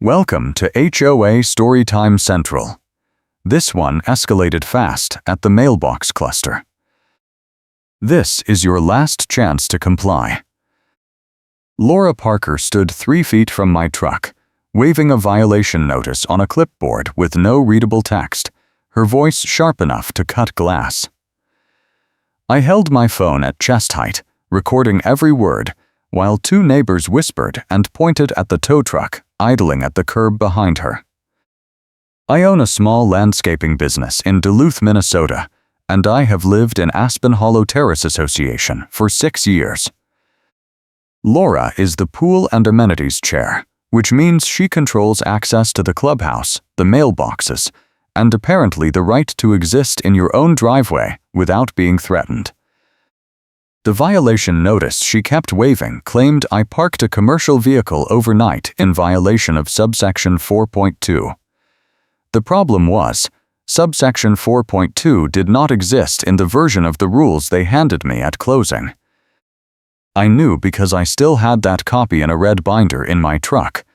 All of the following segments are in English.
Welcome to HOA Storytime Central. This one escalated fast at the mailbox cluster. This is your last chance to comply. Laura Parker stood 3 feet from my truck, waving a violation notice on a clipboard with no readable text, her voice sharp enough to cut glass. I held my phone at chest height, recording every word, while 2 neighbors whispered and pointed at the tow truck idling at the curb behind her. I own a small landscaping business in Duluth, Minnesota, and I have lived in Aspen Hollow Terrace Association for 6 years. Laura is the pool and amenities chair, which means she controls access to the clubhouse, the mailboxes, and apparently the right to exist in your own driveway without being threatened. The violation notice she kept waving claimed I parked a commercial vehicle overnight in violation of subsection 4.2. The problem was, subsection 4.2 did not exist in the version of the rules they handed me at closing. I knew because I still had that copy in a red binder in my truck,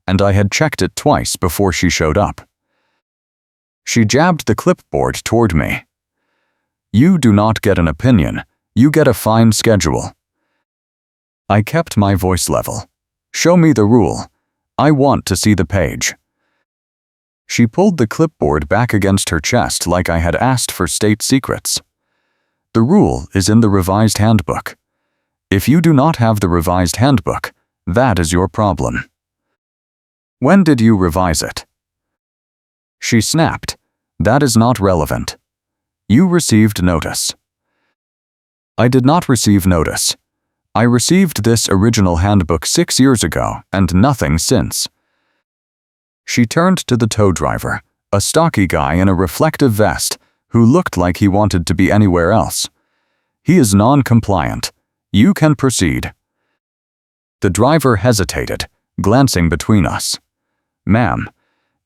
and I had checked it twice before she showed up. She jabbed the clipboard toward me. "You do not get an opinion. You get a fine schedule." I kept my voice level. "Show me the rule. I want to see the page." She pulled the clipboard back against her chest like I had asked for state secrets. "The rule is in the revised handbook. If you do not have the revised handbook, that is your problem." "When did you revise it?" She snapped. "That is not relevant. You received notice." I did not receive notice. I received this original handbook 6 years ago and nothing since. She turned to the tow driver, a stocky guy in a reflective vest who looked like he wanted to be anywhere else. "He is non-compliant. You can proceed." The driver hesitated, glancing between us. "Ma'am,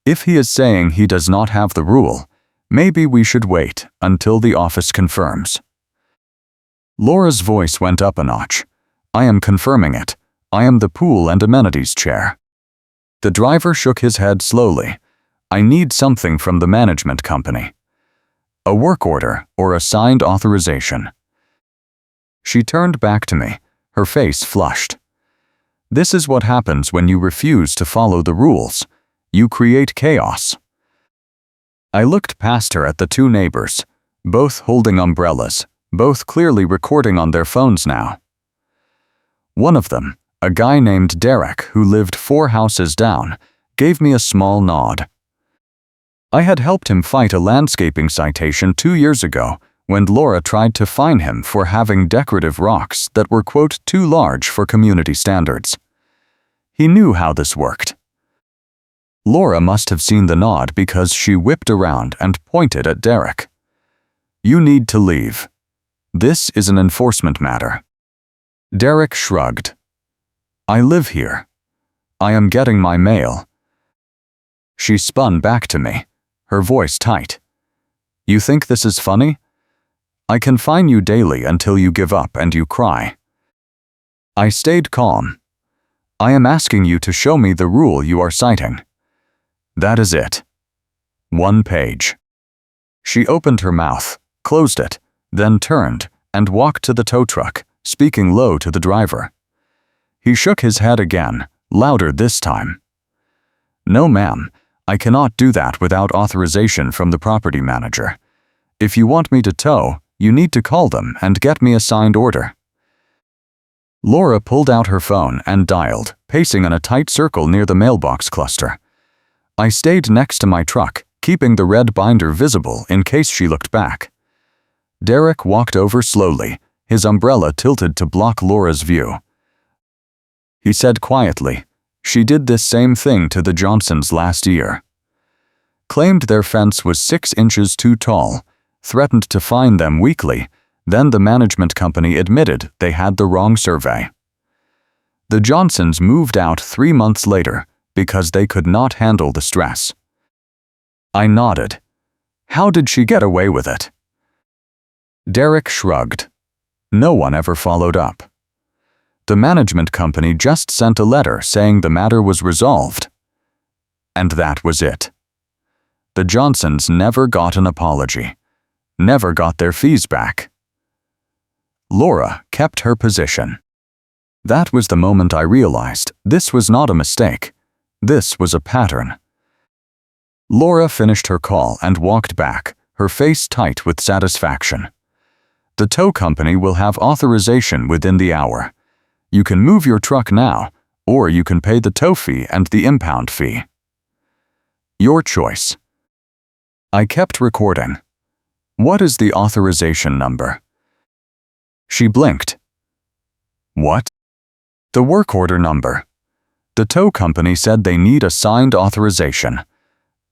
if he is saying he does not have the rule, maybe we should wait until the office confirms." Laura's voice went up a notch. "I am confirming it. I am the pool and amenities chair." The driver shook his head slowly. "I need something from the management company. A work order or a signed authorization." She turned back to me, her face flushed. "This is what happens when you refuse to follow the rules. You create chaos." I looked past her at the 2 neighbors, both holding umbrellas, both clearly recording on their phones now. One of them, a guy named Derek who lived 4 houses down, gave me a small nod. I had helped him fight a landscaping citation 2 years ago when Laura tried to fine him for having decorative rocks that were, quote, too large for community standards. He knew how this worked. Laura must have seen the nod because she whipped around and pointed at Derek. "You need to leave. This is an enforcement matter." Derek shrugged. "I live here. I am getting my mail." She spun back to me, her voice tight. "You think this is funny? I can fine you daily until you give up and you cry." I stayed calm. "I am asking you to show me the rule you are citing." "That is it. 1 page." She opened her mouth, closed it, then turned and walked to the tow truck, speaking low to the driver. He shook his head again, louder this time. "No, ma'am, I cannot do that without authorization from the property manager. If you want me to tow, you need to call them and get me a signed order." Laura pulled out her phone and dialed, pacing in a tight circle near the mailbox cluster. I stayed next to my truck, keeping the red binder visible in case she looked back. Derek walked over slowly, his umbrella tilted to block Laura's view. He said quietly, "She did this same thing to the Johnsons last year." Claimed their fence was 6 inches too tall, threatened to fine them weekly, then the management company admitted they had the wrong survey. The Johnsons moved out 3 months later because they could not handle the stress. I nodded. "How did she get away with it?" Derek shrugged. "No one ever followed up. The management company just sent a letter saying the matter was resolved. And that was it. The Johnsons never got an apology, never got their fees back. Laura kept her position. That was the moment I realized this was not a mistake. This was a pattern. Laura finished her call and walked back, her face tight with satisfaction. The tow company will have authorization within the hour. You can move your truck now, or you can pay the tow fee and the impound fee. Your choice. I kept recording. What is the authorization number? She blinked. What? The work order number. The tow company said they need a signed authorization.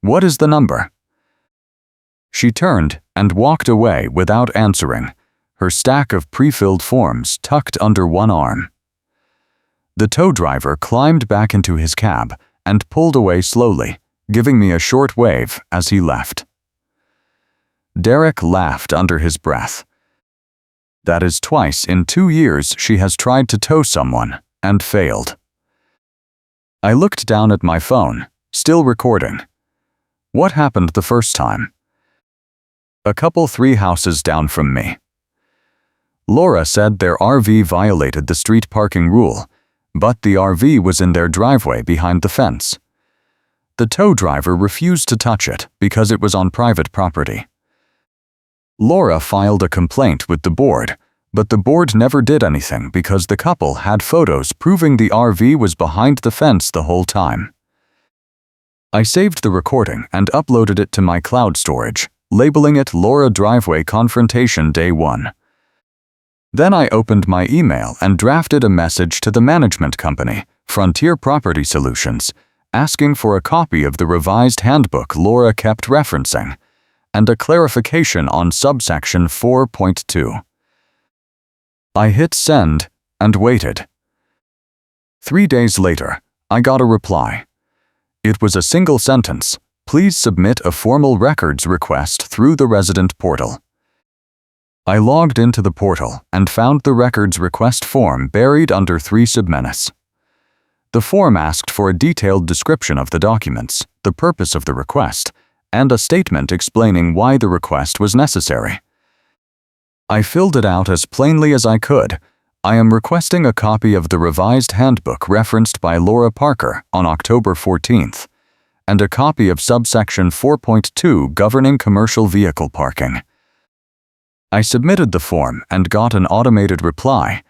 What is the number? She turned and walked away without answering, her stack of pre-filled forms tucked under one arm. The tow driver climbed back into his cab and pulled away slowly, giving me a short wave as he left. Derek laughed under his breath. That is twice in 2 years she has tried to tow someone and failed. I looked down at my phone, still recording. What happened the first time? A couple 3 houses down from me. Laura said their RV violated the street parking rule, but the RV was in their driveway behind the fence. The tow driver refused to touch it because it was on private property. Laura filed a complaint with the board, but the board never did anything because the couple had photos proving the RV was behind the fence the whole time. I saved the recording and uploaded it to my cloud storage, labeling it Laura Driveway Confrontation Day 1. Then I opened my email and drafted a message to the management company, Frontier Property Solutions, asking for a copy of the revised handbook Laura kept referencing, and a clarification on subsection 4.2. I hit send and waited. 3 days later, I got a reply. It was a single sentence: please submit a formal records request through the resident portal. I logged into the portal and found the records request form buried under 3 submenus. The form asked for a detailed description of the documents, the purpose of the request, and a statement explaining why the request was necessary. I filled it out as plainly as I could. I am requesting a copy of the revised handbook referenced by Laura Parker on October 14th, and a copy of subsection 4.2 governing commercial vehicle parking. I submitted the form and got an automated reply.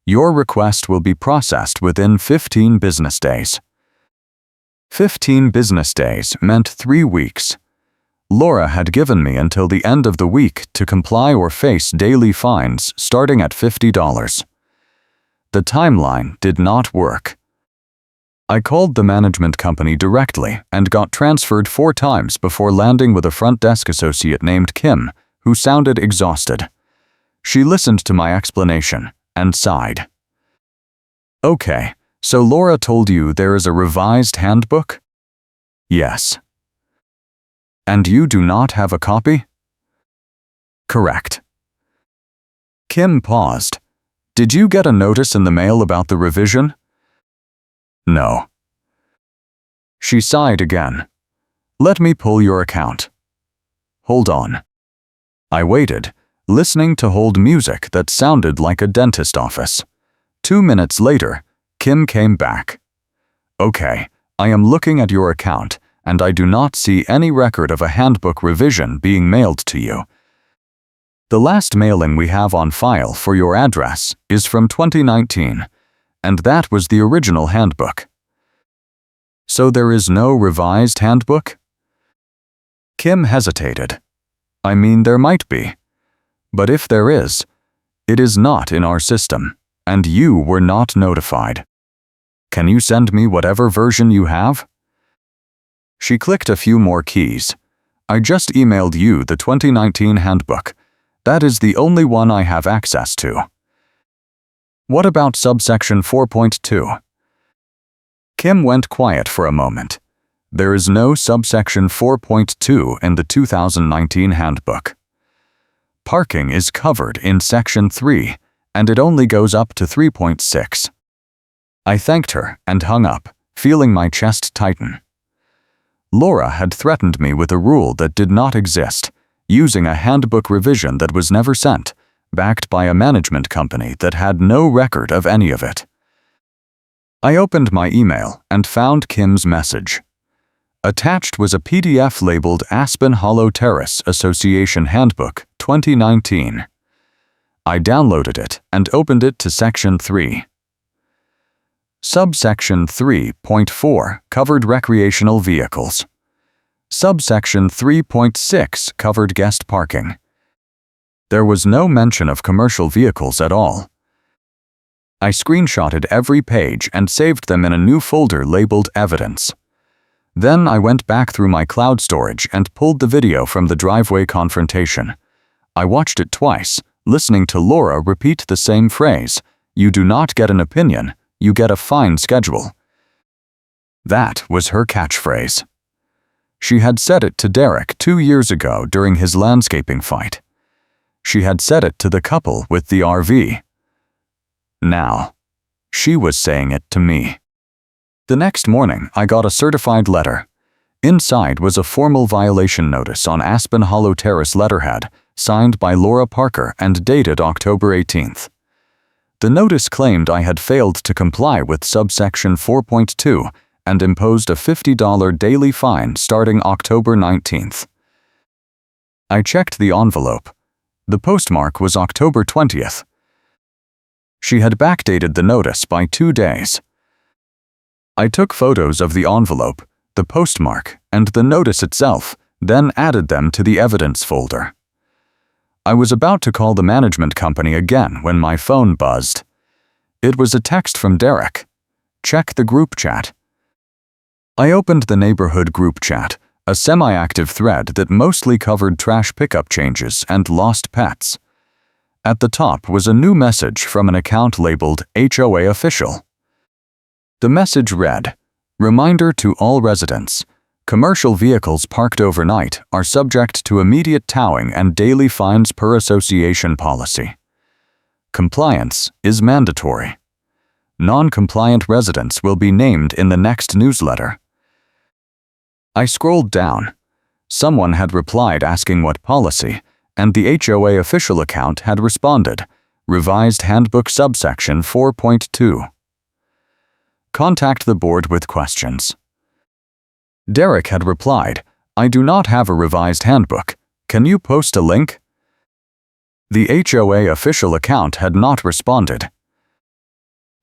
Your request will be processed within 15 business days. 15 business days meant 3 weeks. Laura had given me until the end of the week to comply or face daily fines starting at $50. The timeline did not work. I called the management company directly and got transferred 4 times before landing with a front desk associate named Kim, who sounded exhausted. She listened to my explanation and sighed. Okay, so Laura told you there is a revised handbook? Yes. And you do not have a copy? Correct. Kim paused. Did you get a notice in the mail about the revision? No. She sighed again. Let me pull your account. Hold on. I waited, listening to hold music that sounded like a dentist office. 2 minutes later, Kim came back. Okay, I am looking at your account, and I do not see any record of a handbook revision being mailed to you. The last mailing we have on file for your address is from 2019, and that was the original handbook. So there is no revised handbook? Kim hesitated. I mean, there might be. But if there is, it is not in our system, and you were not notified. Can you send me whatever version you have? She clicked a few more keys. I just emailed you the 2019 handbook. That is the only one I have access to. What about subsection 4.2? Kim went quiet for a moment. There is no subsection 4.2 in the 2019 handbook. Parking is covered in section 3, and it only goes up to 3.6. I thanked her and hung up, feeling my chest tighten. Laura had threatened me with a rule that did not exist, using a handbook revision that was never sent, backed by a management company that had no record of any of it. I opened my email and found Kim's message. Attached was a PDF labeled Aspen Hollow Terrace Association Handbook 2019. I downloaded it and opened it to Section 3. Subsection 3.4 covered recreational vehicles. Subsection 3.6 covered guest parking. There was no mention of commercial vehicles at all. I screenshotted every page and saved them in a new folder labeled Evidence. Then I went back through my cloud storage and pulled the video from the driveway confrontation. I watched it twice, listening to Laura repeat the same phrase, "You do not get an opinion, you get a fine schedule." That was her catchphrase. She had said it to Derek 2 years ago during his landscaping fight. She had said it to the couple with the RV. Now, she was saying it to me. The next morning, I got a certified letter. Inside was a formal violation notice on Aspen Hollow Terrace letterhead, signed by Laura Parker and dated October 18th. The notice claimed I had failed to comply with subsection 4.2 and imposed a $50 daily fine starting October 19th. I checked the envelope. The postmark was October 20th. She had backdated the notice by 2 days. I took photos of the envelope, the postmark, and the notice itself, then added them to the evidence folder. I was about to call the management company again when my phone buzzed. It was a text from Derek. Check the group chat. I opened the neighborhood group chat, a semi-active thread that mostly covered trash pickup changes and lost pets. At the top was a new message from an account labeled HOA Official. The message read, "Reminder to all residents. Commercial vehicles parked overnight are subject to immediate towing and daily fines per association policy. Compliance is mandatory. Non-compliant residents will be named in the next newsletter." I scrolled down. Someone had replied asking what policy, and the HOA Official account had responded, "Revised Handbook Subsection 4.2. Contact the board with questions." Derek had replied, "I do not have a revised handbook. Can you post a link?" The HOA Official account had not responded.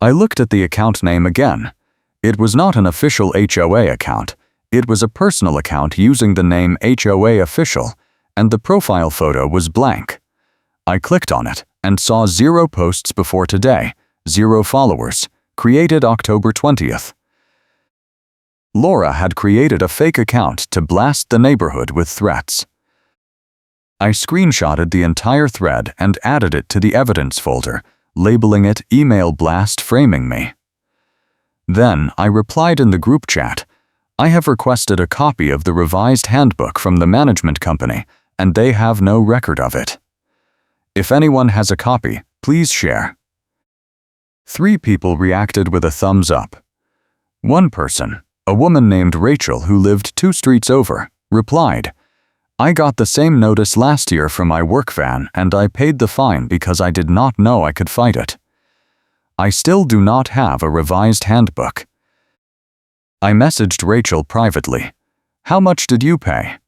I looked at the account name again. It was not an official HOA account. It was a personal account using the name HOA Official, and the profile photo was blank. I clicked on it and saw 0 posts before today, 0 followers, created October 20th. Laura had created a fake account to blast the neighborhood with threats. I screenshotted the entire thread and added it to the evidence folder, labeling it Email Blast Framing Me. Then I replied in the group chat, "I have requested a copy of the revised handbook from the management company, and they have no record of it. If anyone has a copy, please share." 3 people reacted with a thumbs up. One person, a woman named Rachel who lived 2 streets over, replied, "I got the same notice last year from my work van and I paid the fine because I did not know I could fight it. I still do not have a revised handbook." I messaged Rachel privately, "How much did you pay?"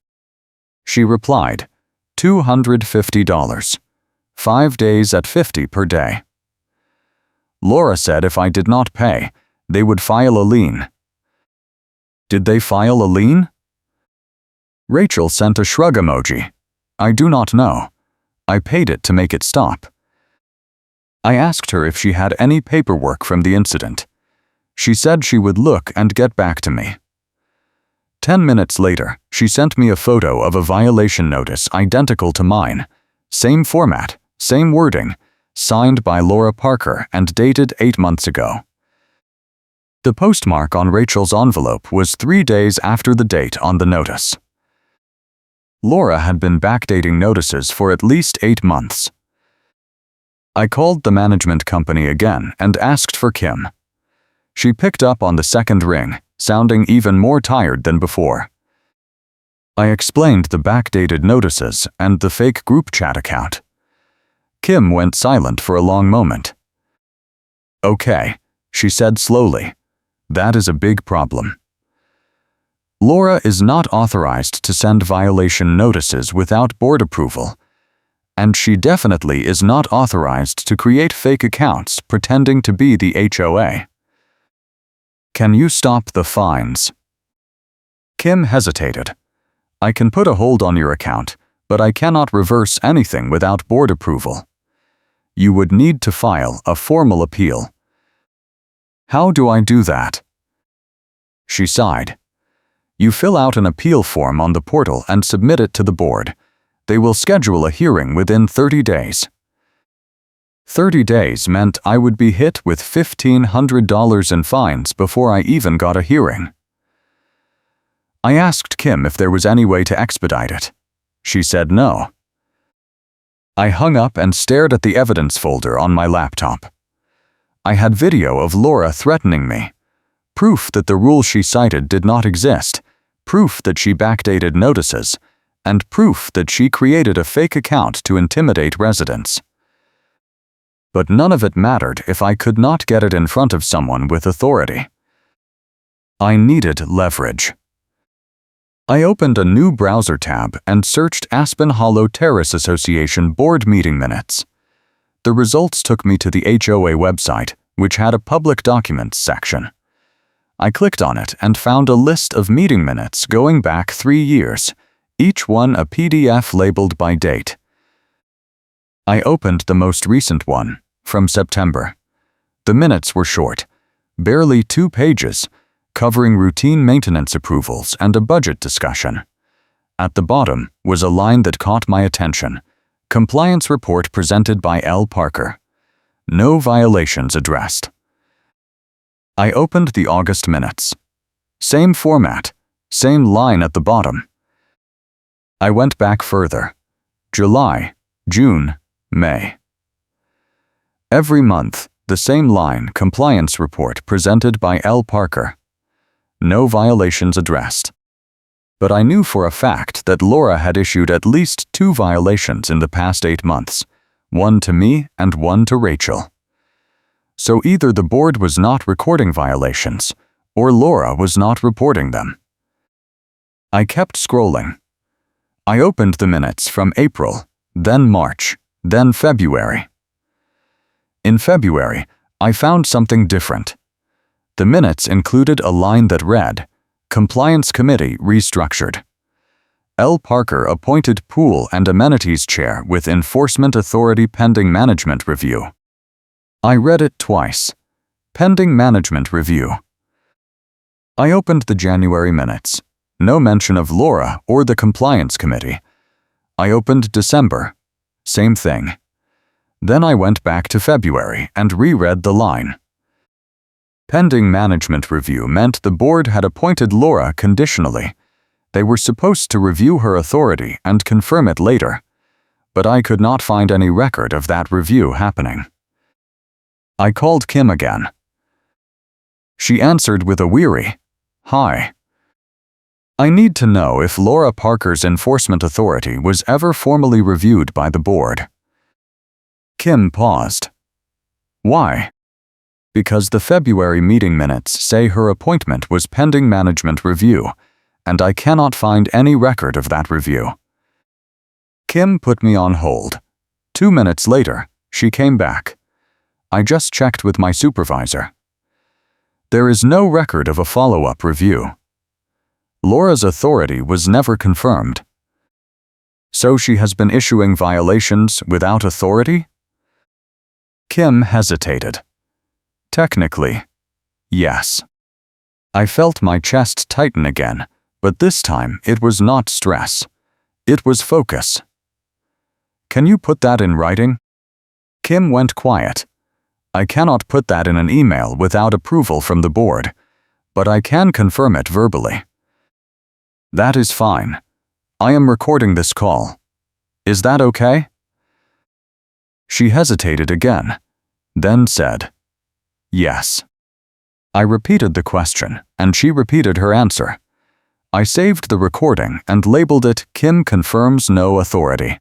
She replied, $250. 5 days at $50 per day. Laura said if I did not pay, they would file a lien. Did they file a lien? Rachel sent a shrug emoji. "I do not know. I paid it to make it stop." I asked her if she had any paperwork from the incident. She said she would look and get back to me. 10 minutes later, she sent me a photo of a violation notice identical to mine. Same format, same wording, signed by Laura Parker and dated 8 months ago. The postmark on Rachel's envelope was 3 days after the date on the notice. Laura had been backdating notices for at least 8 months. I called the management company again and asked for Kim. She picked up on the second ring, sounding even more tired than before. I explained the backdated notices and the fake group chat account. Kim went silent for a long moment. "Okay," she said slowly. "That is a big problem. Laura is not authorized to send violation notices without board approval, and she definitely is not authorized to create fake accounts pretending to be the HOA. Can you stop the fines?" Kim hesitated. "I can put a hold on your account, but I cannot reverse anything without board approval. You would need to file a formal appeal." "How do I do that?" She sighed. "You fill out an appeal form on the portal and submit it to the board. They will schedule a hearing within 30 days. 30 days meant I would be hit with $1,500 in fines before I even got a hearing. I asked Kim if there was any way to expedite it. She said no. I hung up and stared at the evidence folder on my laptop. I had video of Laura threatening me, proof that the rule she cited did not exist, proof that she backdated notices, and proof that she created a fake account to intimidate residents. But none of it mattered if I could not get it in front of someone with authority. I needed leverage. I opened a new browser tab and searched Aspen Hollow Terrace Association board meeting minutes. The results took me to the HOA website, which had a public documents section. I clicked on it and found a list of meeting minutes going back 3 years, each one a PDF labeled by date. I opened the most recent one, from September. The minutes were short, barely 2 pages, covering routine maintenance approvals and a budget discussion. At the bottom was a line that caught my attention. Compliance report presented by L. Parker. No violations addressed. I opened the August minutes. Same format, same line at the bottom. I went back further. July, June, May. Every month, the same line, compliance report presented by L. Parker. No violations addressed. But I knew for a fact that Laura had issued at least 2 violations in the past 8 months, one to me and one to Rachel. So either the board was not recording violations, or Laura was not reporting them. I kept scrolling. I opened the minutes from April, then March, then February. In February, I found something different. The minutes included a line that read, "Compliance Committee restructured. L. Parker appointed Pool and Amenities Chair with Enforcement Authority pending management review." I read it twice. Pending management review. I opened the January minutes. No mention of Laura or the Compliance Committee. I opened December. Same thing. Then I went back to February and reread the line. Pending management review meant the board had appointed Laura conditionally. They were supposed to review her authority and confirm it later, but I could not find any record of that review happening. I called Kim again. She answered with a weary, "Hi. I need to know if Laura Parker's enforcement authority was ever formally reviewed by the board." Kim paused. "Why?" "Because the February meeting minutes say her appointment was pending management review, and I cannot find any record of that review." Kim put me on hold. 2 minutes later, she came back. "I just checked with my supervisor. There is no record of a follow-up review. Laura's authority was never confirmed." "So she has been issuing violations without authority?" Kim hesitated. "Technically, yes." I felt my chest tighten again, but this time it was not stress. It was focus. "Can you put that in writing?" Kim went quiet. "I cannot put that in an email without approval from the board, but I can confirm it verbally." "That is fine. I am recording this call. Is that okay?" She hesitated again, then said, "Yes." I repeated the question, and she repeated her answer. I saved the recording and labeled it "Kim confirms no authority."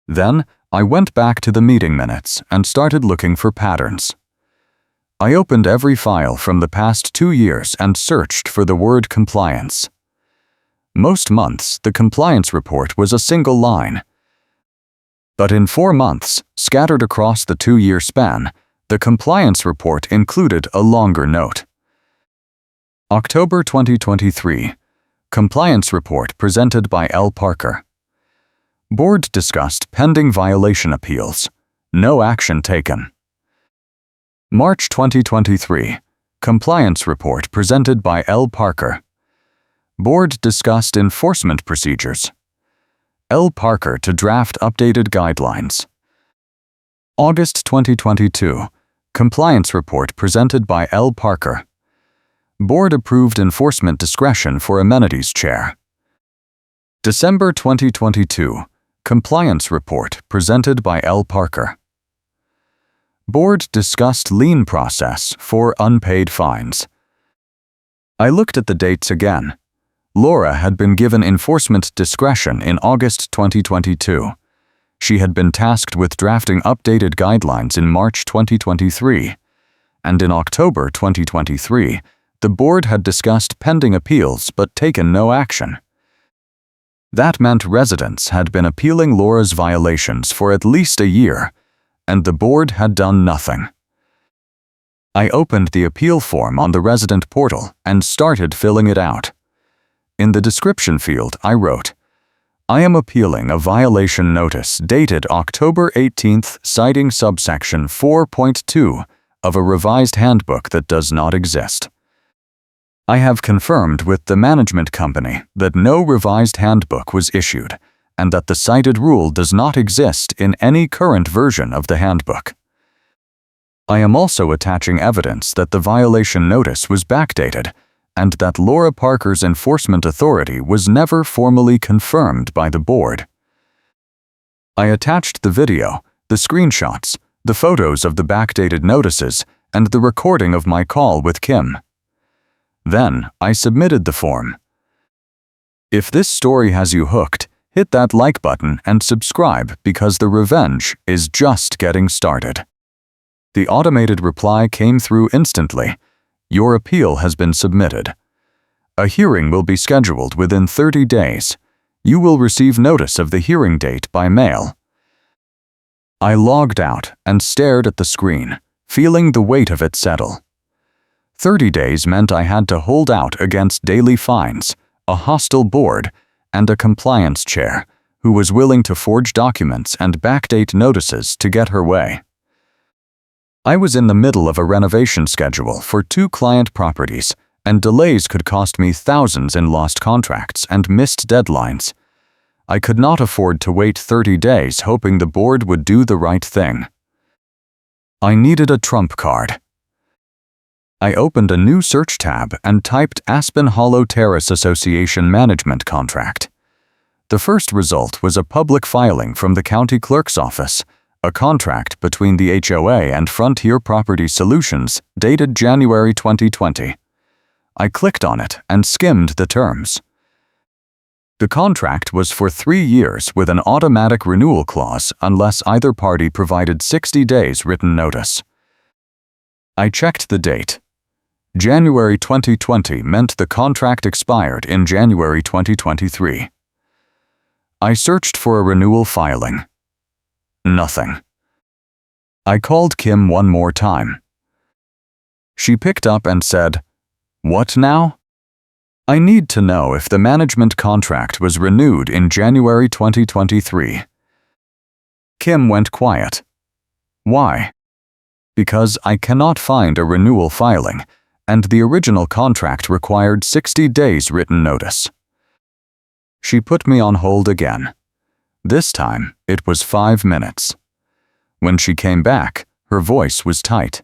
Then, I went back to the meeting minutes and started looking for patterns. I opened every file from the past 2 years and searched for the word compliance. Most months, the compliance report was a single line. But in 4 months, scattered across the 2-year span, the compliance report included a longer note. October 2023. Compliance report presented by L. Parker. Board discussed pending violation appeals. No action taken. March 2023. Compliance report presented by L. Parker. Board discussed enforcement procedures. L. Parker to draft updated guidelines. August 2022. Compliance report presented by L. Parker. Board approved enforcement discretion for amenities chair. December 2022. Compliance report presented by L. Parker. Board discussed lien process for unpaid fines. I looked at the dates again. Laura had been given enforcement discretion in August 2022. She had been tasked with drafting updated guidelines in March 2023. And in October 2023, the board had discussed pending appeals but taken no action. That meant residents had been appealing Laura's violations for at least a year, and the board had done nothing. I opened the appeal form on the resident portal and started filling it out. In the description field, I wrote, "I am appealing a violation notice dated October 18th citing subsection 4.2 of a revised handbook that does not exist. I have confirmed with the management company that no revised handbook was issued and that the cited rule does not exist in any current version of the handbook. I am also attaching evidence that the violation notice was backdated and that Laura Parker's enforcement authority was never formally confirmed by the board. I attached the video, the screenshots, the photos of the backdated notices, and the recording of my call with Kim. Then, I submitted the form. If this story has you hooked, hit that like button and subscribe because the revenge is just getting started." The automated reply came through instantly. "Your appeal has been submitted. A hearing will be scheduled within 30 days. You will receive notice of the hearing date by mail." I logged out and stared at the screen, feeling the weight of it settle. 30 days meant I had to hold out against daily fines, a hostile board, and a compliance chair who was willing to forge documents and backdate notices to get her way. I was in the middle of a renovation schedule for 2 client properties, and delays could cost me thousands in lost contracts and missed deadlines. I could not afford to wait 30 days hoping the board would do the right thing. I needed a trump card. I opened a new search tab and typed Aspen Hollow Terrace Association Management Contract. The first result was a public filing from the county clerk's office, a contract between the HOA and Frontier Property Solutions dated January 2020. I clicked on it and skimmed the terms. The contract was for 3 years with an automatic renewal clause unless either party provided 60 days written notice. I checked the date. January 2020 meant the contract expired in January 2023. I searched for a renewal filing. Nothing. I called Kim one more time. She picked up and said, "What now? I need to know if the management contract was renewed in January 2023. Kim went quiet. Why? Because I cannot find a renewal filing, and the original contract required 60 days written notice. She put me on hold again. This time, it was 5 minutes. When she came back, her voice was tight.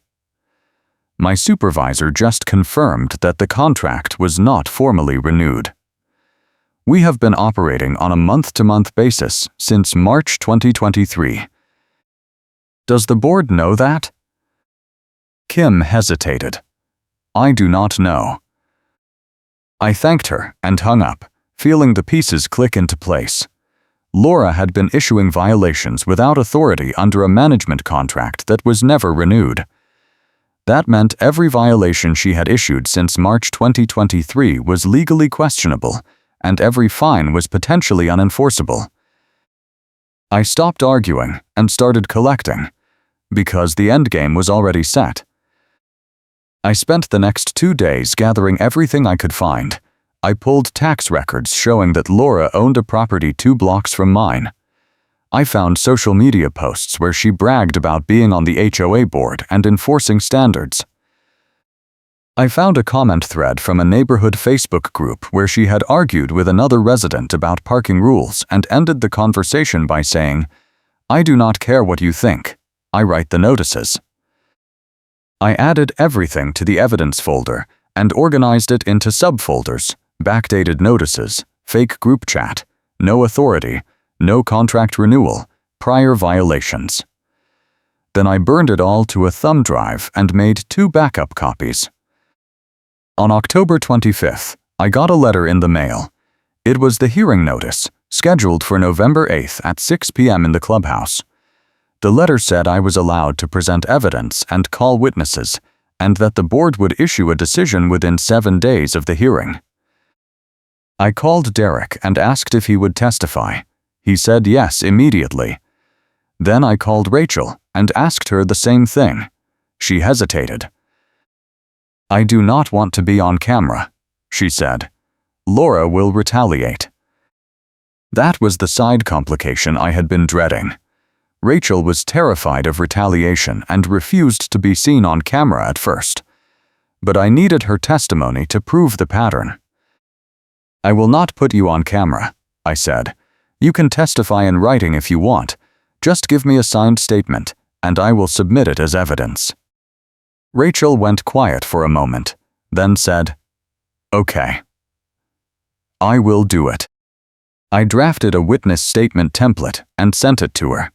My supervisor just confirmed that the contract was not formally renewed. We have been operating on a month-to-month basis since March 2023. Does the board know that? Kim hesitated. I do not know. I thanked her and hung up, feeling the pieces click into place. Laura had been issuing violations without authority under a management contract that was never renewed. That meant every violation she had issued since March 2023 was legally questionable, and every fine was potentially unenforceable. I stopped arguing and started collecting, because the endgame was already set. I spent the next 2 days gathering everything I could find. I pulled tax records showing that Laura owned a property 2 blocks from mine. I found social media posts where she bragged about being on the HOA board and enforcing standards. I found a comment thread from a neighborhood Facebook group where she had argued with another resident about parking rules and ended the conversation by saying, "I do not care what you think. I write the notices." I added everything to the evidence folder and organized it into subfolders: backdated notices, fake group chat, no authority, no contract renewal, prior violations. Then I burned it all to a thumb drive and made 2 backup copies. On October 25th, I got a letter in the mail. It was the hearing notice, scheduled for November 8th at 6 p.m. in the clubhouse. The letter said I was allowed to present evidence and call witnesses, and that the board would issue a decision within 7 days of the hearing. I called Derek and asked if he would testify. He said yes immediately. Then I called Rachel and asked her the same thing. She hesitated. "I do not want to be on camera," she said. "Laura will retaliate." That was the side complication I had been dreading. Rachel was terrified of retaliation and refused to be seen on camera at first. But I needed her testimony to prove the pattern. "I will not put you on camera," I said. "You can testify in writing if you want. Just give me a signed statement, and I will submit it as evidence." Rachel went quiet for a moment, then said, "Okay. I will do it." I drafted a witness statement template and sent it to her.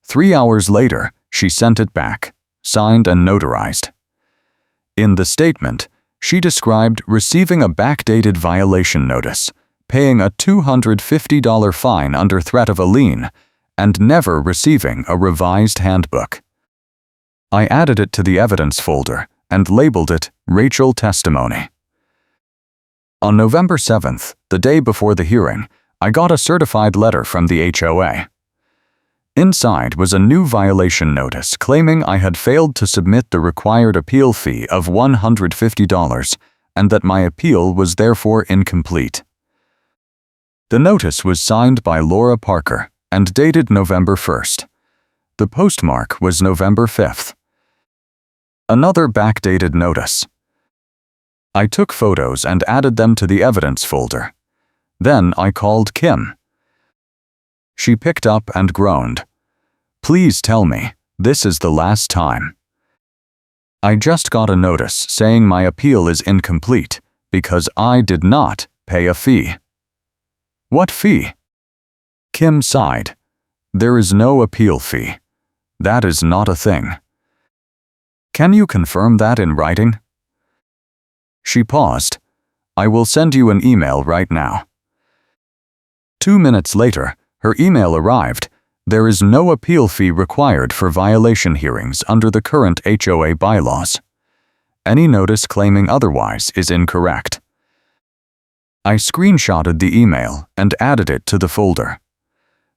3 hours later, she sent it back, signed and notarized. In the statement, she described receiving a backdated violation notice, paying a $250 fine under threat of a lien, and never receiving a revised handbook. I added it to the evidence folder and labeled it Rachel Testimony. On November 7th, the day before the hearing, I got a certified letter from the HOA. Inside was a new violation notice claiming I had failed to submit the required appeal fee of $150 and that my appeal was therefore incomplete. The notice was signed by Laura Parker and dated November 1st. The postmark was November 5th. Another backdated notice. I took photos and added them to the evidence folder. Then I called Kim. She picked up and groaned. "Please tell me, this is the last time. I just got a notice saying my appeal is incomplete because I did not pay a fee." "What fee?" Kim sighed. "There is no appeal fee. That is not a thing. Can you confirm that in writing?" She paused. "I will send you an email right now." 2 minutes later, her email arrived. There is no appeal fee required for violation hearings under the current HOA bylaws. Any notice claiming otherwise is incorrect. I screenshotted the email and added it to the folder.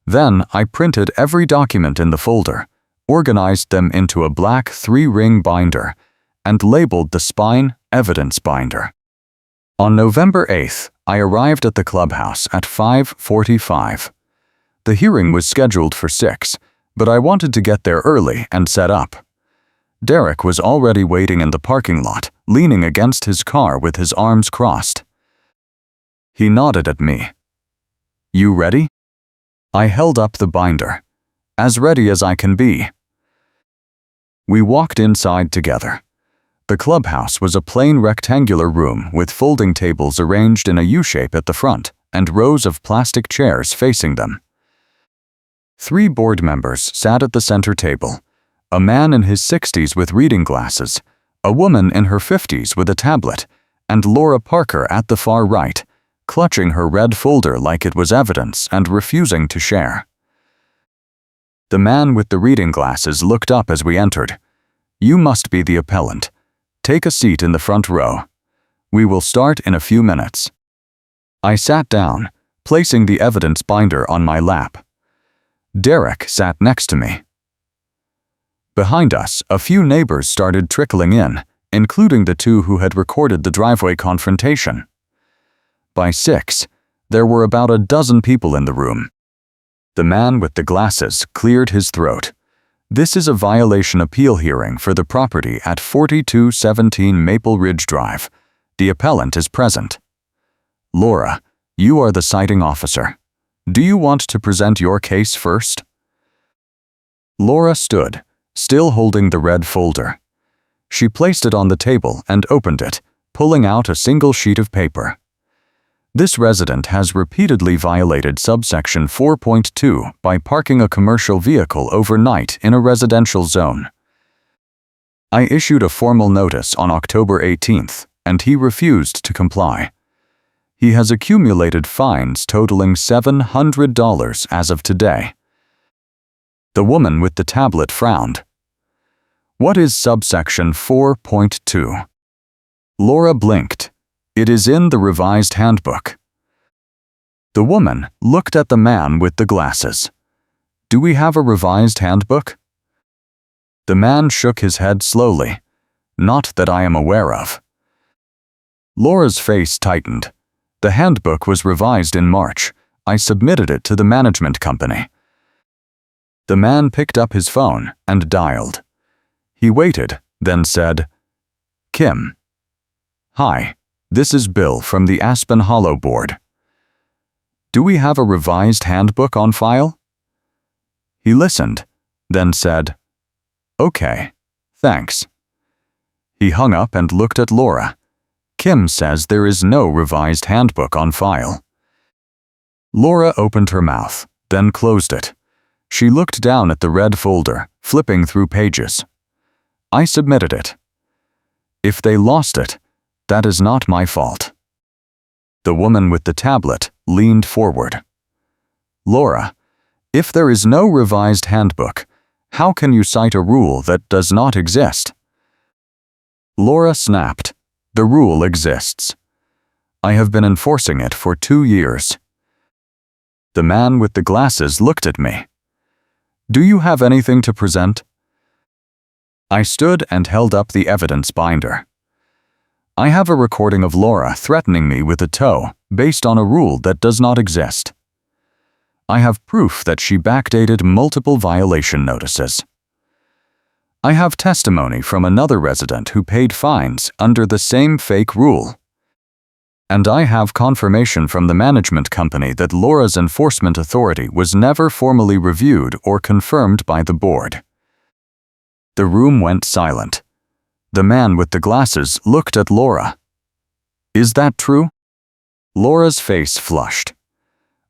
Then I printed every document in the folder, organized them into a black 3-ring binder, and labeled the spine evidence binder. On November 8th, I arrived at the clubhouse at 5:45. The hearing was scheduled for 6, but I wanted to get there early and set up. Derek was already waiting in the parking lot, leaning against his car with his arms crossed. He nodded at me. "You ready?" I held up the binder. "As ready as I can be." We walked inside together. The clubhouse was a plain rectangular room with folding tables arranged in a U-shape at the front and rows of plastic chairs facing them. 3 board members sat at the center table: a man in his 60s with reading glasses, a woman in her 50s with a tablet, and Laura Parker at the far right, clutching her red folder like it was evidence and refusing to share. The man with the reading glasses looked up as we entered. "You must be the appellant. Take a seat in the front row. We will start in a few minutes." I sat down, placing the evidence binder on my lap. Derek sat next to me. Behind us, a few neighbors started trickling in, including the two who had recorded the driveway confrontation. By 6, there were about a dozen people in the room. The man with the glasses cleared his throat. "This is a violation appeal hearing for the property at 4217 Maple Ridge Drive. The appellant is present. Laura, you are the citing officer. Do you want to present your case first?" Laura stood, still holding the red folder. She placed it on the table and opened it, pulling out a single sheet of paper. "This resident has repeatedly violated subsection 4.2 by parking a commercial vehicle overnight in a residential zone. I issued a formal notice on October 18th, and he refused to comply. He has accumulated fines totaling $700 as of today." The woman with the tablet frowned. "What is subsection 4.2? Laura blinked. "It is in the revised handbook." The woman looked at the man with the glasses. "Do we have a revised handbook?" The man shook his head slowly. "Not that I am aware of." Laura's face tightened. "The handbook was revised in March. I submitted it to the management company." The man picked up his phone and dialed. He waited, then said, "Kim. Hi, this is Bill from the Aspen Hollow Board. Do we have a revised handbook on file?" He listened, then said, "Okay, thanks." He hung up and looked at Laura. "Kim says there is no revised handbook on file." Laura opened her mouth, then closed it. She looked down at the red folder, flipping through pages. "I submitted it. If they lost it, that is not my fault." The woman with the tablet leaned forward. "Laura, if there is no revised handbook, how can you cite a rule that does not exist?" Laura snapped. "The rule exists. I have been enforcing it for 2 years." The man with the glasses looked at me. "Do you have anything to present?" I stood and held up the evidence binder. "I have a recording of Laura threatening me with a tow based on a rule that does not exist. I have proof that she backdated multiple violation notices. I have testimony from another resident who paid fines under the same fake rule. And I have confirmation from the management company that Laura's enforcement authority was never formally reviewed or confirmed by the board." The room went silent. The man with the glasses looked at Laura. "Is that true?" Laura's face flushed.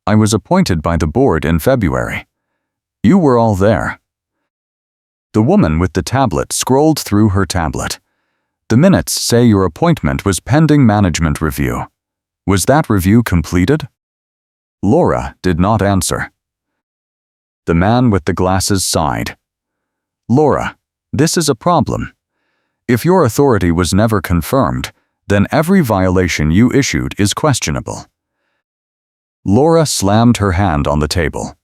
"I was appointed by the board in February. You were all there." The woman with the tablet scrolled through her tablet. "The minutes say your appointment was pending management review. Was that review completed?" Laura did not answer. The man with the glasses sighed. "Laura, this is a problem. If your authority was never confirmed, then every violation you issued is questionable." Laura slammed her hand on the table.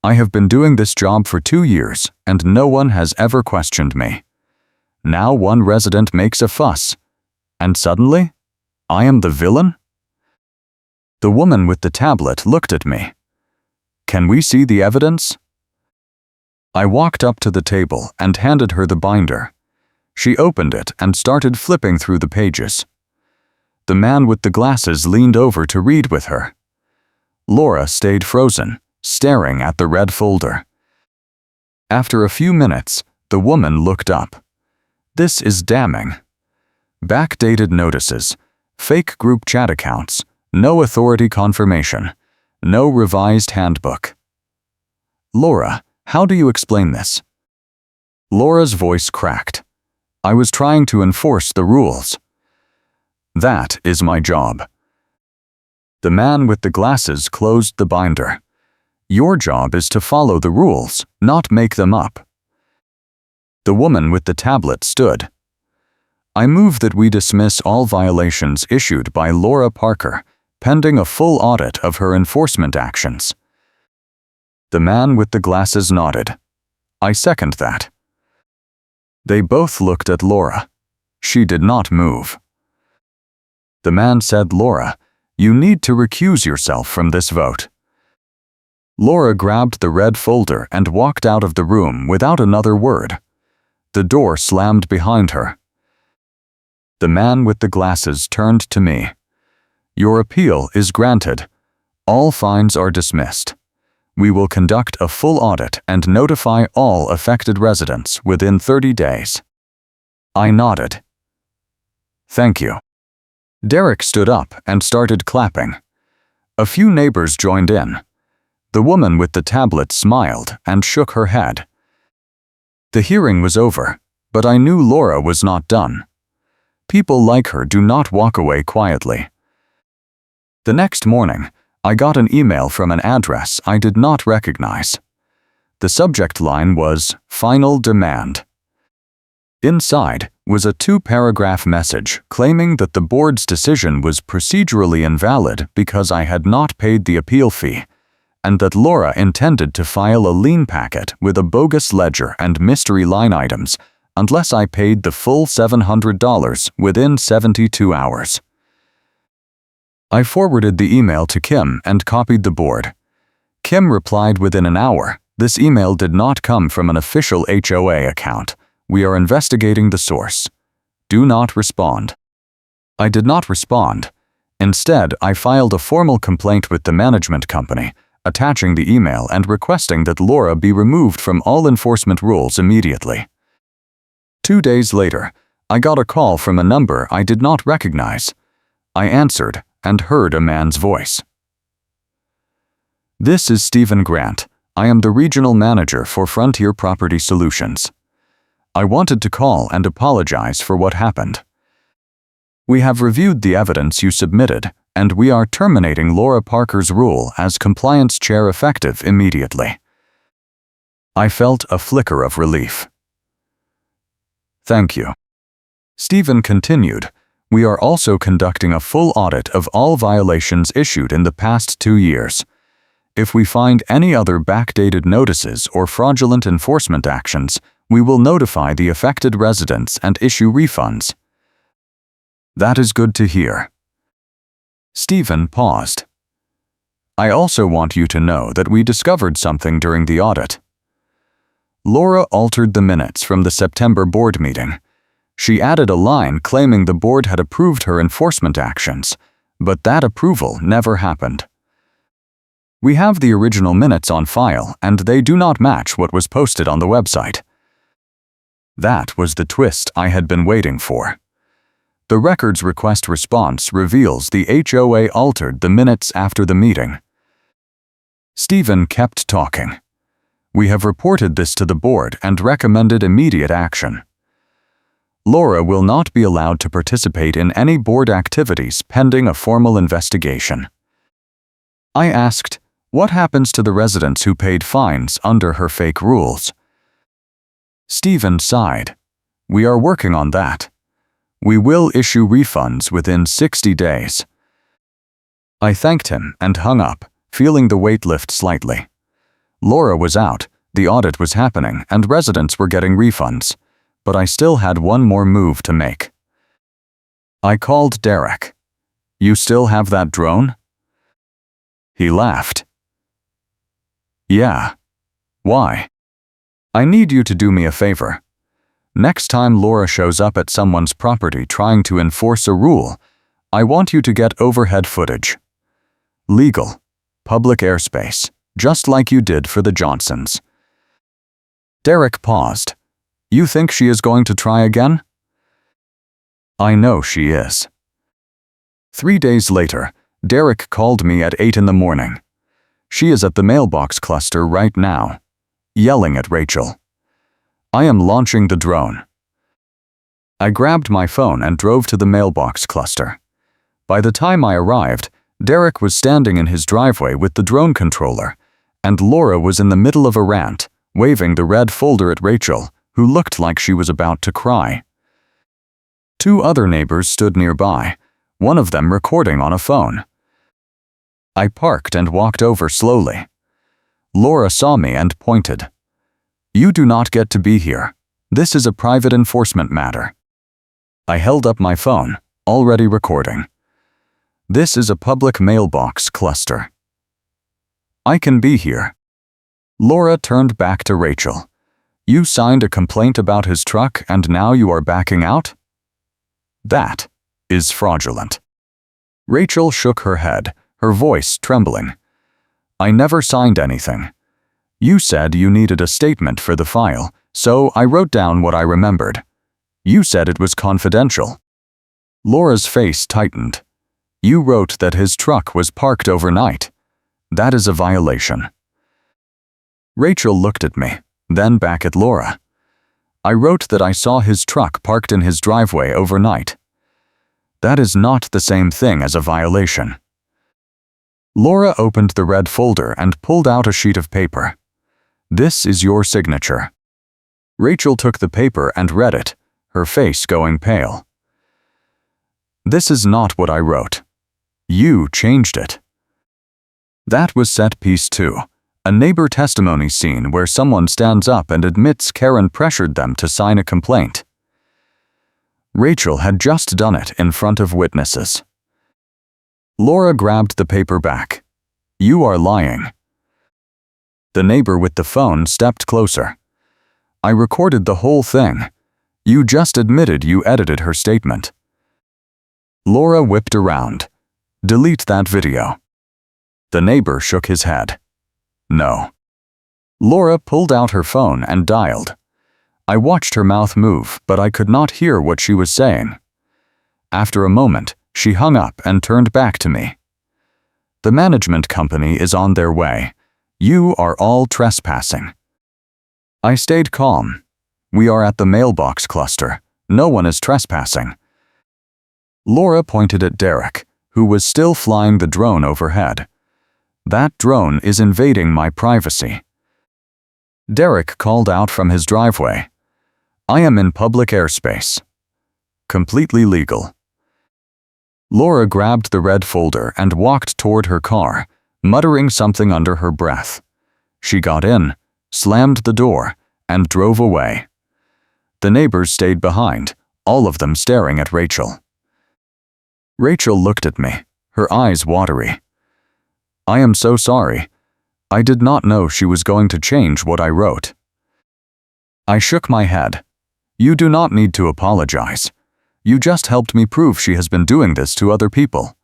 "I have been doing this job for 2 years, and no one has ever questioned me. Now one resident makes a fuss, and suddenly, I am the villain?" The woman with the tablet looked at me. "Can we see the evidence?" I walked up to the table and handed her the binder. She opened it and started flipping through the pages. The man with the glasses leaned over to read with her. Laura stayed frozen, staring at the red folder. After a few minutes, the woman looked up. "This is damning. Backdated notices, fake group chat accounts, no authority confirmation, no revised handbook. Laura, how do you explain this?" Laura's voice cracked. "I was trying to enforce the rules." That is my job. The man with the glasses closed the binder. Your job is to follow the rules, not make them up. The woman with the tablet stood. I move that we dismiss all violations issued by Laura Parker, pending a full audit of her enforcement actions. The man with the glasses nodded. I second that. They both looked at Laura. She did not move. The man said, Laura, you need to recuse yourself from this vote. Laura grabbed the red folder and walked out of the room without another word. The door slammed behind her. The man with the glasses turned to me. Your appeal is granted. All fines are dismissed. We will conduct a full audit and notify all affected residents within 30 days. I nodded. Thank you. Derek stood up and started clapping. A few neighbors joined in. The woman with the tablet smiled and shook her head. The hearing was over, but I knew Laura was not done. People like her do not walk away quietly. The next morning, I got an email from an address I did not recognize. The subject line was Final Demand. Inside was a 2-paragraph message claiming that the board's decision was procedurally invalid because I had not paid the appeal fee, and that Laura intended to file a lien packet with a bogus ledger and mystery line items unless I paid the full $700 within 72 hours. I forwarded the email to Kim and copied the board. Kim replied within an hour, this email did not come from an official HOA account. We are investigating the source. Do not respond. I did not respond. Instead, I filed a formal complaint with the management company, attaching the email and requesting that Laura be removed from all enforcement rules immediately. 2 days later, I got a call from a number I did not recognize. I answered and heard a man's voice. This is Stephen Grant. I am the regional manager for Frontier Property Solutions. I wanted to call and apologize for what happened. We have reviewed the evidence you submitted, and we are terminating Laura Parker's role as compliance chair effective immediately. I felt a flicker of relief. Thank you. Stephen continued, we are also conducting a full audit of all violations issued in the past 2 years. If we find any other backdated notices or fraudulent enforcement actions, we will notify the affected residents and issue refunds. That is good to hear. Stephen paused. I also want you to know that we discovered something during the audit. Laura altered the minutes from the September board meeting. She added a line claiming the board had approved her enforcement actions, but that approval never happened. We have the original minutes on file, and they do not match what was posted on the website. That was the twist I had been waiting for. The records request response reveals the HOA altered the minutes after the meeting. Stephen kept talking. We have reported this to the board and recommended immediate action. Laura will not be allowed to participate in any board activities pending a formal investigation. I asked, what happens to the residents who paid fines under her fake rules? Stephen sighed. We are working on that. We will issue refunds within 60 days. I thanked him and hung up, feeling the weight lift slightly. Laura was out, the audit was happening, and residents were getting refunds, but I still had one more move to make. I called Derek. You still have that drone? He laughed. Yeah. Why? I need you to do me a favor. Next time Laura shows up at someone's property trying to enforce a rule, I want you to get overhead footage. Legal. Public airspace, just like you did for the Johnsons. Derek paused. You think she is going to try again? I know she is. 3 days later, Derek called me at 8 in the morning. She is at the mailbox cluster right now, yelling at Rachel. I am launching the drone. I grabbed my phone and drove to the mailbox cluster. By the time I arrived, Derek was standing in his driveway with the drone controller, and Laura was in the middle of a rant, waving the red folder at Rachel, who looked like she was about to cry. 2 other neighbors stood nearby, one of them recording on a phone. I parked and walked over slowly. Laura saw me and pointed. "You do not get to be here. This is a private enforcement matter." I held up my phone, already recording. "This is a public mailbox cluster. I can be here." Laura turned back to Rachel. "You signed a complaint about his truck and now you are backing out? That is fraudulent." Rachel shook her head, her voice trembling. "I never signed anything. You said you needed a statement for the file, so I wrote down what I remembered. You said it was confidential." Laura's face tightened. "You wrote that his truck was parked overnight. That is a violation." Rachel looked at me, then back at Laura. "I wrote that I saw his truck parked in his driveway overnight. That is not the same thing as a violation." Laura opened the red folder and pulled out a sheet of paper. "This is your signature." Rachel took the paper and read it, her face going pale. "This is not what I wrote. You changed it." That was set piece 2, a neighbor testimony scene where someone stands up and admits Karen pressured them to sign a complaint. Rachel had just done it in front of witnesses. Laura grabbed the paper back. "You are lying." The neighbor with the phone stepped closer. "I recorded the whole thing. You just admitted you edited her statement." Laura whipped around. "Delete that video." The neighbor shook his head. "No." Laura pulled out her phone and dialed. I watched her mouth move, but I could not hear what she was saying. After a moment, she hung up and turned back to me. "The management company is on their way. You are all trespassing." I stayed calm. "We are at the mailbox cluster. No one is trespassing." Laura pointed at Derek, who was still flying the drone overhead. "That drone is invading my privacy." Derek called out from his driveway. "I am in public airspace." Completely legal. Laura grabbed the red folder and walked toward her car, muttering something under her breath. She got in, slammed the door, and drove away. The neighbors stayed behind, all of them staring at Rachel. Rachel looked at me, her eyes watery. "I am so sorry. I did not know she was going to change what I wrote." I shook my head. "You do not need to apologize. You just helped me prove she has been doing this to other people."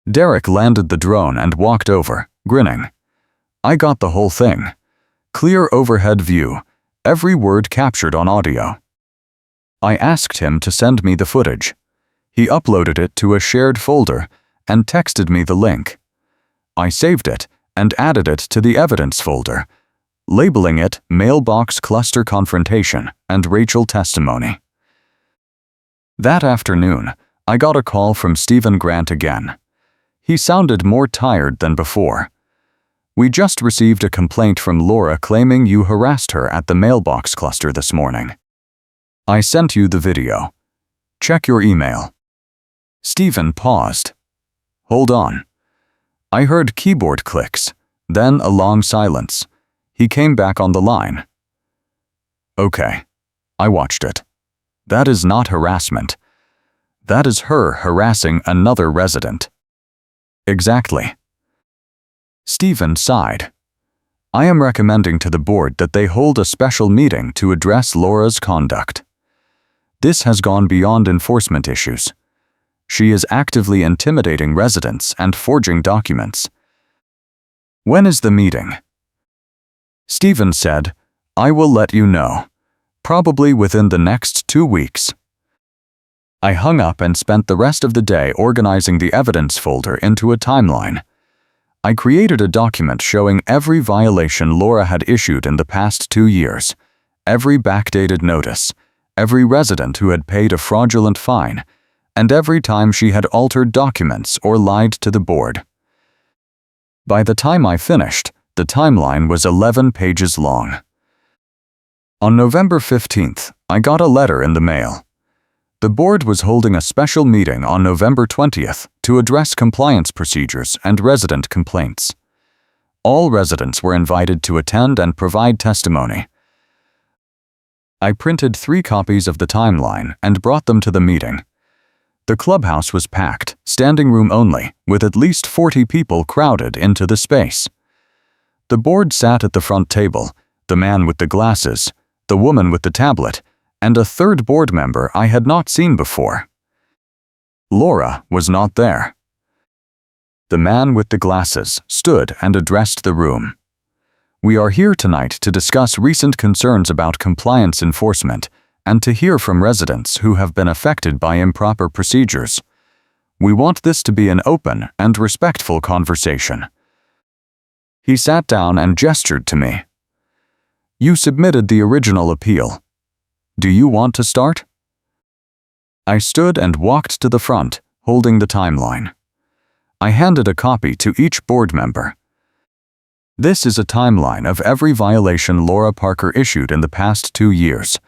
Derek landed the drone and walked over, grinning. I got the whole thing. Clear overhead view, every word captured on audio. I asked him to send me the footage. He uploaded it to a shared folder and texted me the link. I saved it and added it to the evidence folder, labeling it Mailbox Cluster Confrontation and Rachel Testimony. That afternoon, I got a call from Stephen Grant again. He sounded more tired than before. "We just received a complaint from Laura claiming you harassed her at the mailbox cluster this morning. I sent you the video. Check your email." Stephen paused. "Hold on." I heard keyboard clicks, then a long silence. He came back on the line. "Okay." I watched it. "That is not harassment. That is her harassing another resident." "Exactly." Stephen sighed. "I am recommending to the board that they hold a special meeting to address Laura's conduct. This has gone beyond enforcement issues. She is actively intimidating residents and forging documents." "When is the meeting?" Stephen said, "I will let you know. Probably within the next 2 weeks." I hung up and spent the rest of the day organizing the evidence folder into a timeline. I created a document showing every violation Laura had issued in the past 2 years, every backdated notice, every resident who had paid a fraudulent fine, and every time she had altered documents or lied to the board. By the time I finished, the timeline was 11 pages long. On November 15th, I got a letter in the mail. The board was holding a special meeting on November 20th to address compliance procedures and resident complaints. All residents were invited to attend and provide testimony. I printed 3 copies of the timeline and brought them to the meeting. The clubhouse was packed, standing room only, with at least 40 people crowded into the space. The board sat at the front table, the man with the glasses, the woman with the tablet, and a third board member I had not seen before. Laura was not there. The man with the glasses stood and addressed the room. We are here tonight to discuss recent concerns about compliance enforcement and to hear from residents who have been affected by improper procedures. We want this to be an open and respectful conversation. He sat down and gestured to me. You submitted the original appeal. Do you want to start? I stood and walked to the front, holding the timeline. I handed a copy to each board member. This is a timeline of every violation Laura Parker issued in the past 2 years,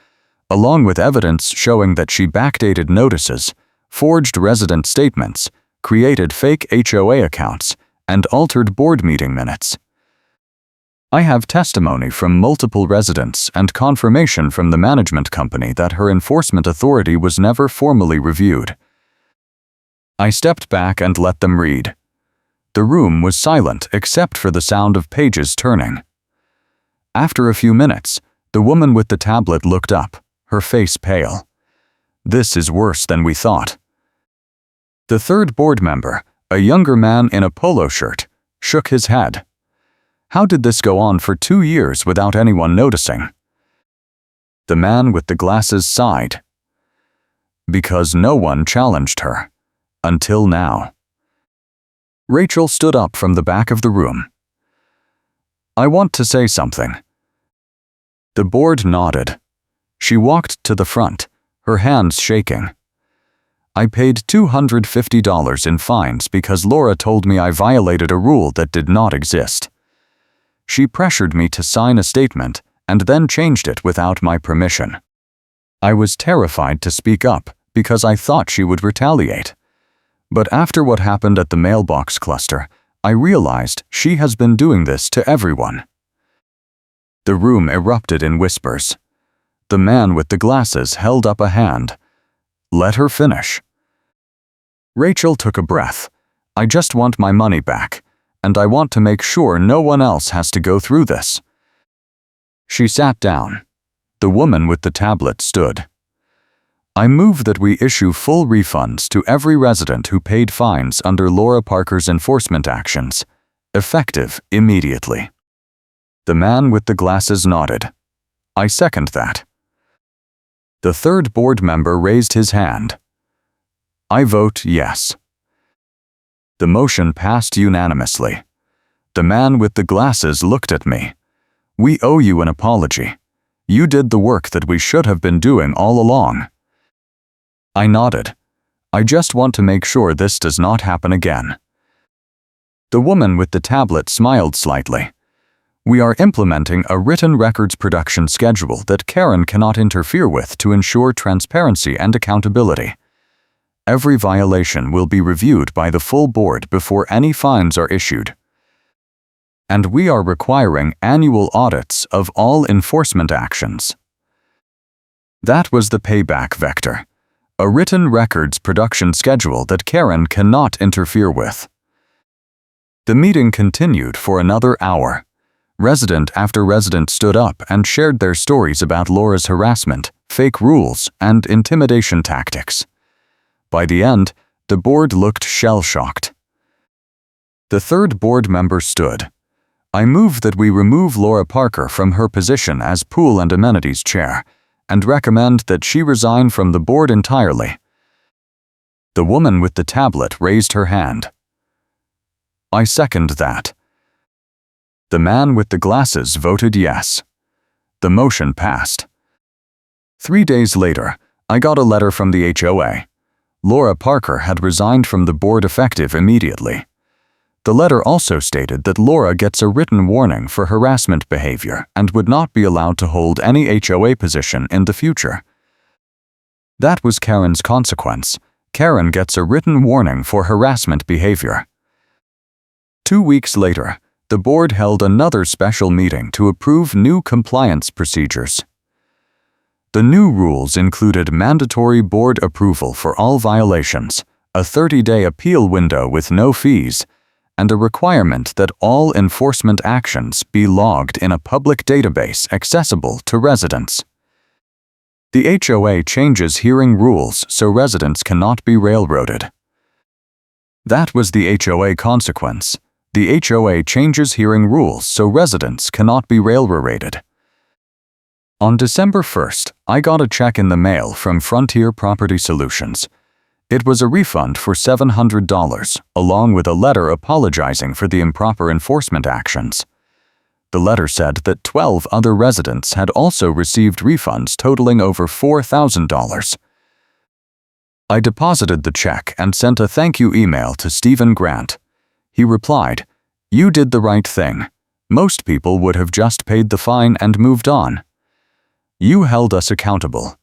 along with evidence showing that she backdated notices, forged resident statements, created fake HOA accounts, and altered board meeting minutes. I have testimony from multiple residents and confirmation from the management company that her enforcement authority was never formally reviewed. I stepped back and let them read. The room was silent except for the sound of pages turning. After a few minutes, the woman with the tablet looked up, her face pale. This is worse than we thought. The third board member, a younger man in a polo shirt, shook his head. How did this go on for 2 years without anyone noticing? The man with the glasses sighed. Because no one challenged her. Until now. Rachel stood up from the back of the room. I want to say something. The board nodded. She walked to the front, her hands shaking. I paid $250 in fines because Laura told me I violated a rule that did not exist. She pressured me to sign a statement and then changed it without my permission. I was terrified to speak up because I thought she would retaliate. But after what happened at the mailbox cluster, I realized she has been doing this to everyone. The room erupted in whispers. The man with the glasses held up a hand. Let her finish. Rachel took a breath. I just want my money back, and I want to make sure no one else has to go through this. She sat down. The woman with the tablet stood. I move that we issue full refunds to every resident who paid fines under Laura Parker's enforcement actions, effective immediately. The man with the glasses nodded. I second that. The third board member raised his hand. I vote yes. The motion passed unanimously. The man with the glasses looked at me. We owe you an apology. You did the work that we should have been doing all along. I nodded. I just want to make sure this does not happen again. The woman with the tablet smiled slightly. We are implementing a written records production schedule that Karen cannot interfere with to ensure transparency and accountability. Every violation will be reviewed by the full board before any fines are issued. And we are requiring annual audits of all enforcement actions. That was the payback vector. A written records production schedule that Karen cannot interfere with. The meeting continued for another hour. Resident after resident stood up and shared their stories about Laura's harassment, fake rules, and intimidation tactics. By the end, the board looked shell-shocked. The third board member stood. I move that we remove Laura Parker from her position as Pool and Amenities Chair, and recommend that she resign from the board entirely. The woman with the tablet raised her hand. I second that. The man with the glasses voted yes. The motion passed. 3 days later, I got a letter from the HOA. Laura Parker had resigned from the board effective immediately. The letter also stated that Laura gets a written warning for harassment behavior and would not be allowed to hold any HOA position in the future. That was Karen's consequence. Karen gets a written warning for harassment behavior. 2 weeks later, the board held another special meeting to approve new compliance procedures. The new rules included mandatory board approval for all violations, a 30-day appeal window with no fees, and a requirement that all enforcement actions be logged in a public database accessible to residents. The HOA changes hearing rules so residents cannot be railroaded. That was the HOA consequence. The HOA changes hearing rules so residents cannot be railroaded. On December 1st, I got a check in the mail from Frontier Property Solutions. It was a refund for $700, along with a letter apologizing for the improper enforcement actions. The letter said that 12 other residents had also received refunds totaling over $4,000. I deposited the check and sent a thank you email to Stephen Grant. He replied, "You did the right thing. Most people would have just paid the fine and moved on. You held us accountable."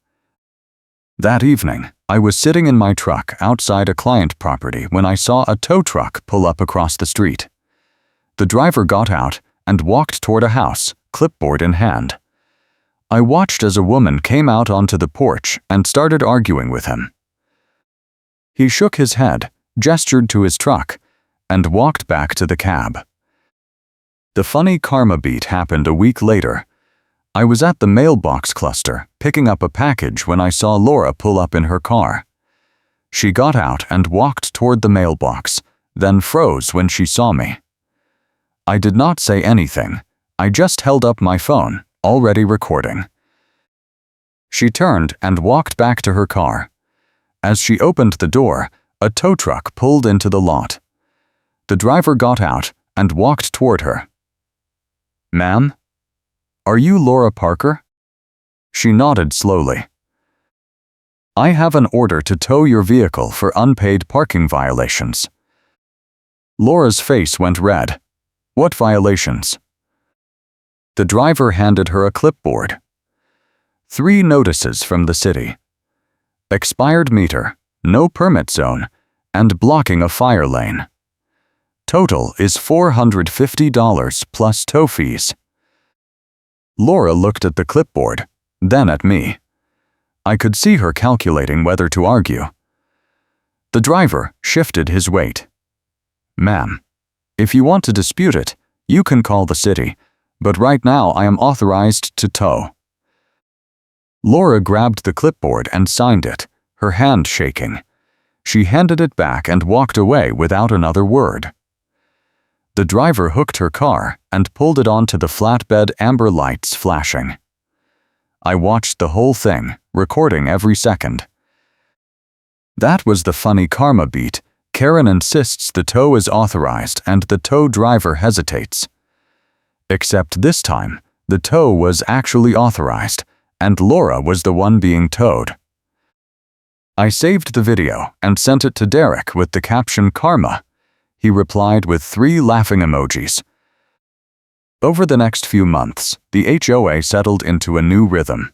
That evening, I was sitting in my truck outside a client property when I saw a tow truck pull up across the street. The driver got out and walked toward a house, clipboard in hand. I watched as a woman came out onto the porch and started arguing with him. He shook his head, gestured to his truck, and walked back to the cab. The funny karma beat happened a week later. I was at the mailbox cluster, picking up a package when I saw Laura pull up in her car. She got out and walked toward the mailbox, then froze when she saw me. I did not say anything. I just held up my phone, already recording. She turned and walked back to her car. As she opened the door, a tow truck pulled into the lot. The driver got out and walked toward her. "Ma'am? Are you Laura Parker?" She nodded slowly. "I have an order to tow your vehicle for unpaid parking violations." Laura's face went red. "What violations?" The driver handed her a clipboard. 3 notices from the city. Expired meter, no permit zone, and blocking a fire lane. Total is $450 plus tow fees. Laura looked at the clipboard, then at me. I could see her calculating whether to argue. The driver shifted his weight. "Ma'am, if you want to dispute it, you can call the city, but right now I am authorized to tow." Laura grabbed the clipboard and signed it, her hand shaking. She handed it back and walked away without another word. The driver hooked her car and pulled it onto the flatbed, amber lights flashing. I watched the whole thing, recording every second. That was the funny karma beat. Karen insists the tow is authorized and the tow driver hesitates. Except this time, the tow was actually authorized, and Laura was the one being towed. I saved the video and sent it to Derek with the caption "Karma." He replied with 3 laughing emojis. Over the next few months, the HOA settled into a new rhythm.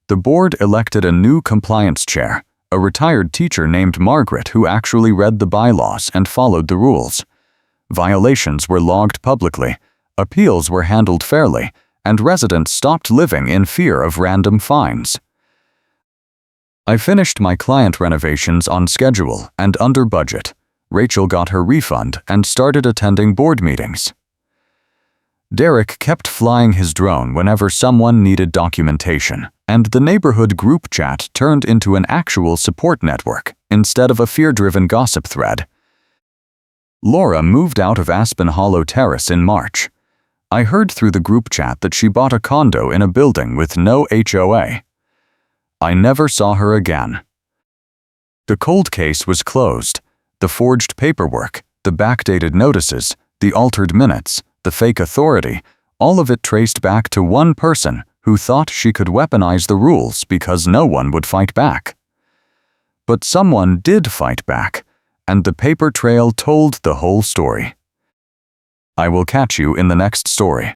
The board elected a new compliance chair, a retired teacher named Margaret who actually read the bylaws and followed the rules. Violations were logged publicly, appeals were handled fairly, and residents stopped living in fear of random fines. I finished my client renovations on schedule and under budget. Rachel got her refund and started attending board meetings. Derek kept flying his drone whenever someone needed documentation, and the neighborhood group chat turned into an actual support network instead of a fear-driven gossip thread. Laura moved out of Aspen Hollow Terrace in March. I heard through the group chat that she bought a condo in a building with no HOA. I never saw her again. The cold case was closed. The forged paperwork, the backdated notices, the altered minutes, the fake authority, all of it traced back to one person who thought she could weaponize the rules because no one would fight back. But someone did fight back, and the paper trail told the whole story. I will catch you in the next story.